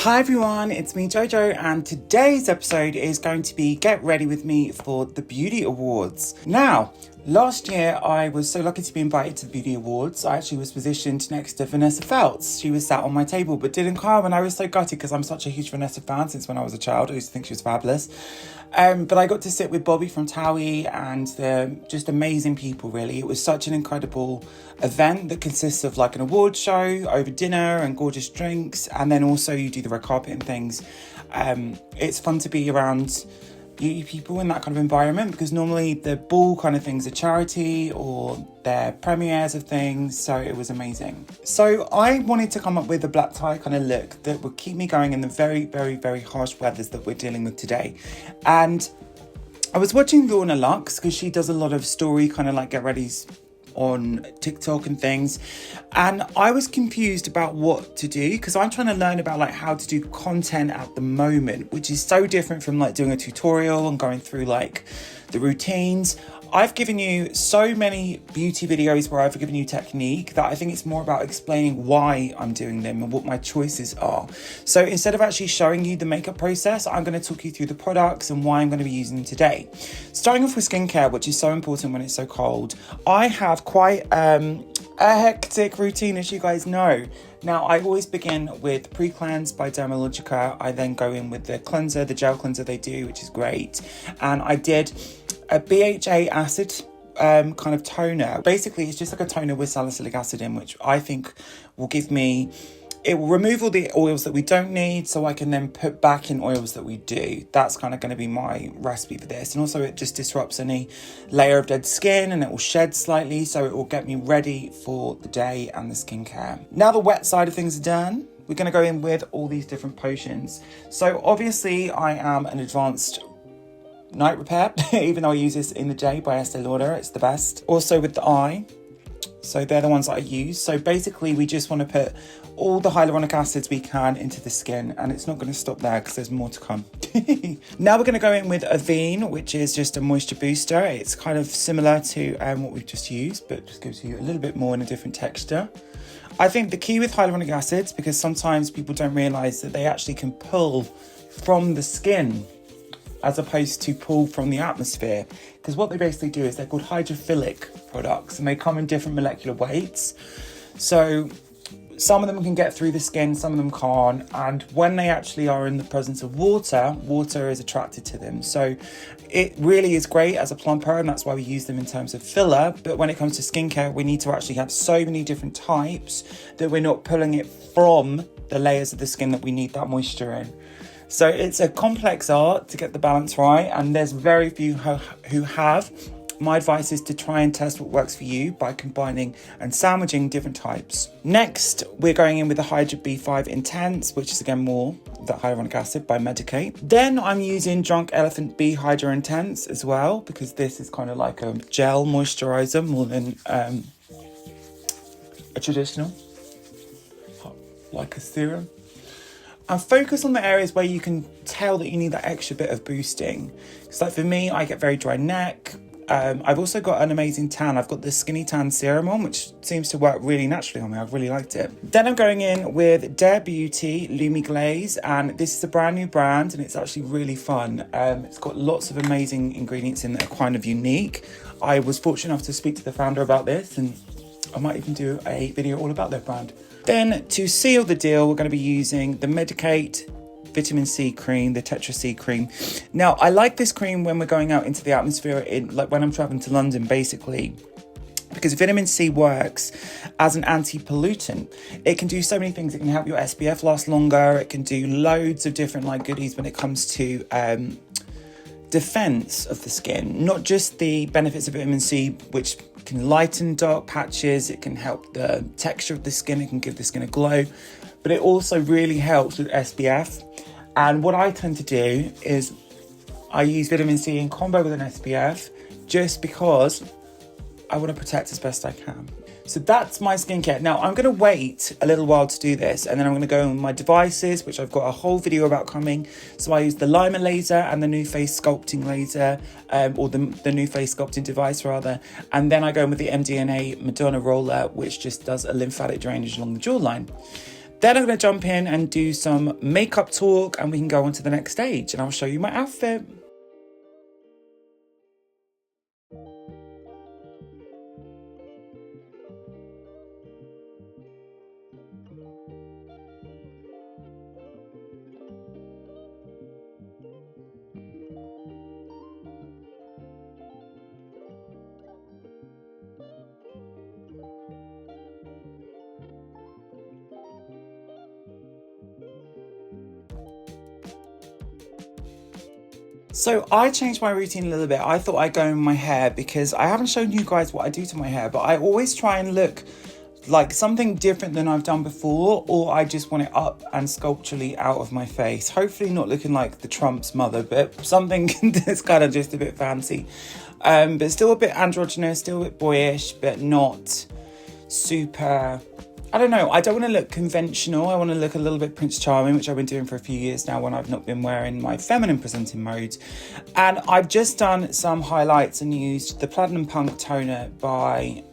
Hi everyone, it's me Jojo, and today's episode is going to be get ready with me for the Beauty Awards. Now, last year I was so lucky to be invited to the Beauty Awards. I actually was positioned next to Vanessa Feltz. She was sat on my table but didn't come, and I was so gutted because I'm such a huge Vanessa fan since when I was a child. I used to think she was fabulous. But I got to sit with Bobby from Towie, and they're just amazing people, really. It was such an incredible event that consists of like an award show over dinner and gorgeous drinks, and then also you do the red carpet and things. It's fun to be around beauty people in that kind of environment, because normally the ball kind of things are charity or they're premieres of things, so it was amazing. So I wanted to come up with a black tie kind of look that would keep me going in the very, very, very harsh weathers that we're dealing with today. And I was watching Lorna Lux because she does a lot of story kind of like get ready's on TikTok and things, and I was confused about what to do because I'm trying to learn about like how to do content at the moment, which is so different from like doing a tutorial and going through like the routines. I've given you so many beauty videos where I've given you technique that I think it's more about explaining why I'm doing them and what my choices are. So instead of actually showing you the makeup process, I'm going to talk you through the products and why I'm going to be using them today. Starting off with skincare, which is so important when it's so cold. I have quite a hectic routine, as you guys know. Now, I always begin with Pre Cleanse by Dermalogica. I then go in with the cleanser, the gel cleanser they do, which is great. And I did a BHA acid kind of toner. Basically, it's just like a toner with salicylic acid in, which I think will give me, it will remove all the oils that we don't need, so I can then put back in oils that we do. That's kind of going to be my recipe for this. And also it just disrupts any layer of dead skin, and it will shed slightly, so it will get me ready for the day and the skincare. Now the wet side of things are done, we're going to go in with all these different potions. So obviously I am an advanced night repair, even though I use this in the day by Estée Lauder, it's the best. Also with the eye, so they're the ones that I use. So basically we just want to put all the hyaluronic acids we can into the skin, and it's not going to stop there because there's more to come. Now we're going to go in with Avene, which is just a moisture booster. It's kind of similar to what we've just used, but just gives you a little bit more in a different texture. I think the key with hyaluronic acids, because sometimes people don't realise that they actually can pull from the skin as opposed to pull from the atmosphere, because what they basically do is they're called hydrophilic products, and they come in different molecular weights. So some of them can get through the skin, some of them can't, and when they actually are in the presence of water, water is attracted to them. So it really is great as a plumper, and that's why we use them in terms of filler. But when it comes to skincare, we need to actually have so many different types that we're not pulling it from the layers of the skin that we need that moisture in. So it's a complex art to get the balance right, and there's very few who have. My advice is to try and test what works for you by combining and sandwiching different types. Next, we're going in with the Hydra B5 Intense, which is again more the hyaluronic acid by Medicate. Then I'm using Drunk Elephant B Hydra Intense as well, because this is kind of like a gel moisturizer more than a traditional, like a serum. And focus on the areas where you can tell that you need that extra bit of boosting. Because like for me, I get very dry neck. I've also got an amazing tan. I've got the Skinny Tan Serum on, which seems to work really naturally on me. I've really liked it. Then I'm going in with Dare Beauty Lumi Glaze, and this is a brand new brand, and it's actually really fun. It's got lots of amazing ingredients in that are kind of unique. I was fortunate enough to speak to the founder about this, and I might even do a video all about their brand. Then to seal the deal, we're going to be using the Medicate Vitamin C cream, the Tetra C cream. Now, I like this cream when we're going out into the atmosphere, like when I'm traveling to London, basically, because vitamin C works as an anti-pollutant. It can do so many things. It can help your SPF last longer. It can do loads of different like goodies when it comes to defense of the skin. Not just the benefits of vitamin C, which can lighten dark patches, it can help the texture of the skin, it can give the skin a glow, but it also really helps with SPF. And what I tend to do is I use vitamin C in combo with an SPF just because I want to protect as best I can. So that's my skincare. Now I'm going to wait a little while to do this, and then I'm going to go on my devices, which I've got a whole video about coming. So I use the Lima laser and the new face sculpting laser, or the new face sculpting device rather. And then I go in with the MDNA Madonna roller, which just does a lymphatic drainage along the jawline. Then I'm going to jump in and do some makeup talk, and we can go on to the next stage and I'll show you my outfit. So I changed my routine a little bit. I thought I'd go in my hair because I haven't shown you guys what I do to my hair, but I always try and look like something different than I've done before, or I just want it up and sculpturally out of my face. Hopefully not looking like the Trump's mother, but something that's kind of just a bit fancy. But still a bit androgynous, still a bit boyish, but not super... I don't know, I don't want to look conventional. I want to look a little bit Prince Charming, which I've been doing for a few years now when I've not been wearing my feminine presenting mode. And I've just done some highlights and used the Platinum Punk toner by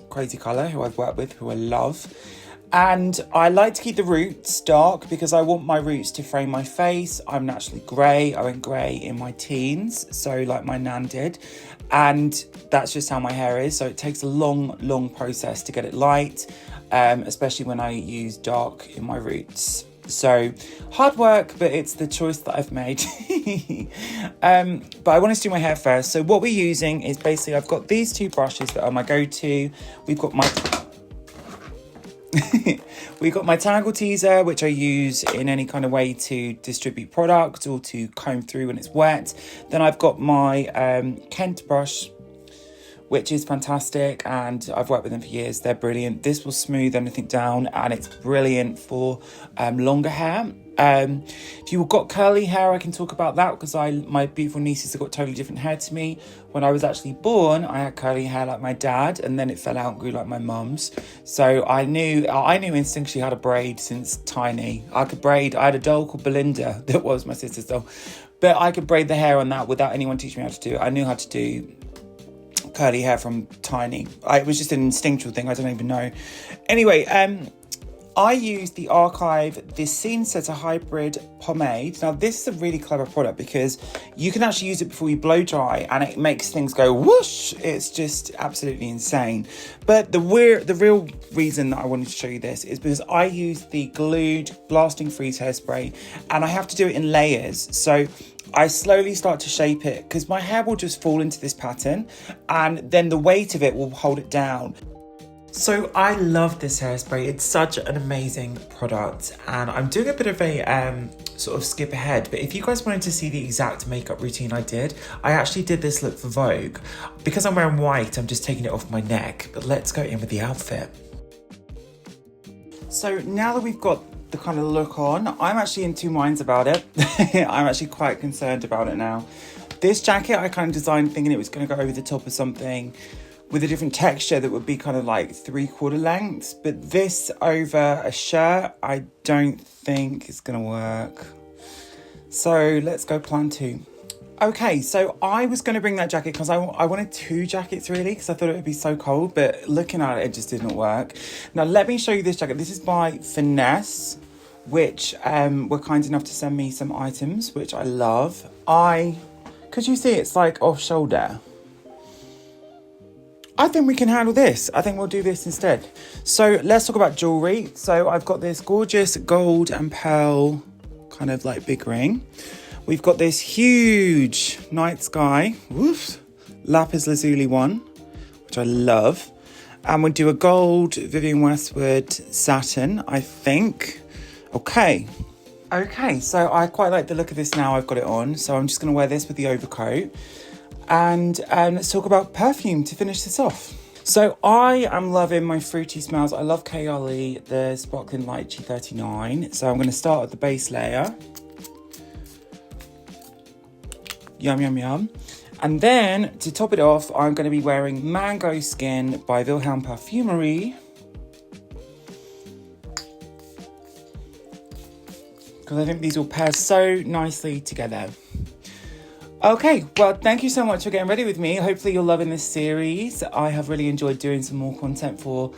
Crazy Colour, who I've worked with, who I love. And I like to keep the roots dark because I want my roots to frame my face. I'm naturally grey. I went grey in my teens, so like my nan did. And that's just how my hair is. So it takes a long process to get it light, especially when I use dark in my roots. So hard work, but it's the choice that I've made. But I wanted to do my hair first. So what we're using is basically, I've got these two brushes that are my go-to. We've got my... We've got my Tangle Teaser, which I use in any kind of way to distribute product or to comb through when it's wet. Then I've got my Kent brush, which is fantastic, and I've worked with them for years. They're brilliant. This will smooth anything down, and it's brilliant for longer hair. If you've got curly hair, I can talk about that because my beautiful nieces have got totally different hair to me. When I was actually born, I had curly hair like my dad, and then it fell out and grew like my mum's. So I knew instinctually how to braid since tiny. I could braid. I had a doll called Belinda that was my sister's doll, but I could braid the hair on that without anyone teaching me how to do it. I knew how to do curly hair from tiny. It was just an instinctual thing. I don't even know. Anyway, I use the Archive, this Scene Setter Hybrid Pomade. Now, this is a really clever product because you can actually use it before you blow dry and it makes things go whoosh. It's just absolutely insane. But the real reason that I wanted to show you this is because I use the Glued Blasting Freeze Hairspray and I have to do it in layers. So I slowly start to shape it because my hair will just fall into this pattern and then the weight of it will hold it down. So I love this hairspray. It's such an amazing product, and I'm doing a bit of a sort of skip ahead, but if you guys wanted to see the exact makeup routine I did, I actually did this look for Vogue. Because I'm wearing white, I'm just taking it off my neck, but let's go in with the outfit. So now that we've got the kind of look on, I'm actually in two minds about it. I'm actually quite concerned about it now. This jacket I kind of designed thinking it was going to go over the top of something with a different texture that would be kind of like 3/4 lengths, but this over a shirt I don't think is gonna work. So let's go plan 2. Okay, so I was gonna bring that jacket because I wanted 2 jackets really because I thought it would be so cold, but looking at it, it just didn't work. Now let me show you this jacket. This is by Finesse, which were kind enough to send me some items, which I love. Could you see it's like off shoulder? I think we can handle this. I think we'll do this instead. So let's talk about jewellery. So I've got this gorgeous gold and pearl kind of like big ring. We've got this huge night sky, woof, lapis lazuli one, which I love. And we'll do a gold Vivienne Westwood satin, I think. Okay, so I quite like the look of this now I've got it on. So I'm just going to wear this with the overcoat. And let's talk about perfume to finish this off. So I am loving my fruity smells. I love Kayali, the Sparkling Lychee 39. So I'm going to start at the base layer. Yum, yum, yum. And then to top it off, I'm going to be wearing Mango Skin by Wilhelm Parfumerie. Because I think these will pair so nicely together. Okay, well, thank you so much for getting ready with me. Hopefully you're loving this series. I have really enjoyed doing some more content for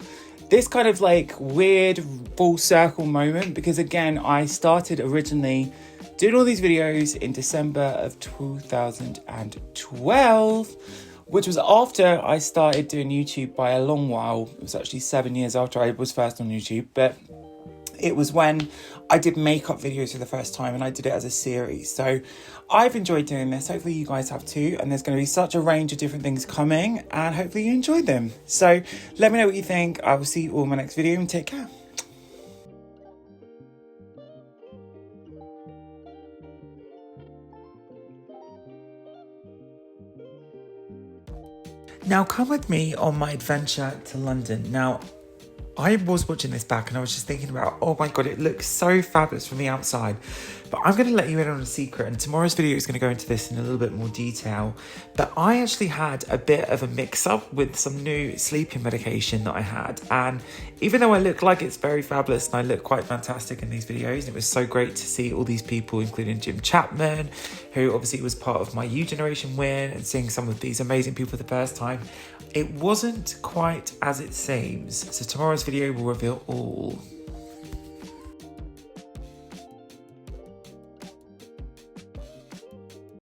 this kind of like weird full circle moment, because again, I started originally doing all these videos in December of 2012, which was after I started doing YouTube by a long while. It was actually 7 years after I was first on YouTube, but it was when I did makeup videos for the first time, and I did it as a series. So I've enjoyed doing this. Hopefully you guys have too. And there's going to be such a range of different things coming, and hopefully you enjoyed them. So let me know what you think. I will see you all in my next video, and take care. Now come with me on my adventure to London. Now, I was watching this back and I was just thinking about, oh my God, it looks so fabulous from the outside. But I'm going to let you in on a secret, and tomorrow's video is going to go into this in a little bit more detail. But I actually had a bit of a mix-up with some new sleeping medication that I had. And even though I look like it's very fabulous and I look quite fantastic in these videos, and it was so great to see all these people, including Jim Chapman, who obviously was part of my U Generation win, and seeing some of these amazing people for the first time, it wasn't quite as it seems. So tomorrow's video will reveal all.